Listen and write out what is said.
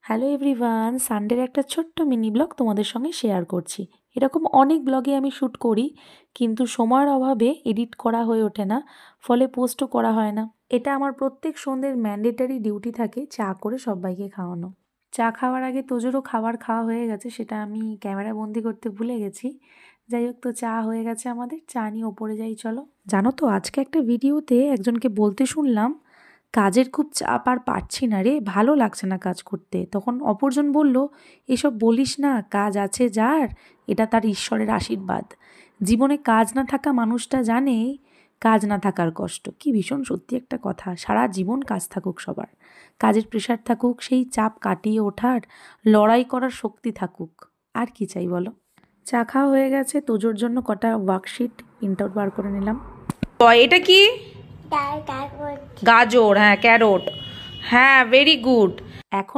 Hello everyone, সানডের একটা ছোট্ট mini blog তোমাদের সঙ্গে শেয়ার করছি। এরকম অনেক ব্লগে আমি শ্যুট করি, কিন্তু সময়ের অভাবে এডিট করা হয়ে ওঠে না, ফলে পোস্টও করা হয় না। এটা আমার প্রত্যেক সন্ধ্যের ম্যান্ডেটারি ডিউটি থাকে, চা করে সবাইকে খাওয়ানো। চা খাওয়ার আগে তোজোরও খাবার খাওয়া হয়ে গেছে, সেটা আমি ক্যামেরা বন্দি করতে ভুলে গেছি। যাই হোক, তো চা হয়ে গেছে আমাদের, চা নিয়ে ওপরে যাই চলো। জানো তো, আজকে একটা ভিডিওতে একজনকে বলতে শুনলাম, কাজের খুব চাপ আর পারছি না রে, ভালো লাগছে না কাজ করতে। তখন অপরজন বলল, এসব বলিস না, কাজ আছে যার, এটা তার ঈশ্বরের আশীর্বাদ। জীবনে কাজ না থাকা মানুষটা জানে কাজ না থাকার কষ্ট। কি ভীষণ সত্যি একটা কথা। সারা জীবন কাজ থাকুক সবার, কাজের প্রেশার থাকুক, সেই চাপ কাটিয়ে ওঠার, লড়াই করার শক্তি থাকুক, আর কি চাই বলো। চা খাওয়া হয়ে গেছে, তোজোর জন্য কটা ওয়ার্কশিট প্রিন্ট আউট বার করে নিলাম। তো এটা কি? গাজর, হ্যাঁ, ক্যারট, হ্যাঁ, ভেরি গুড। এখন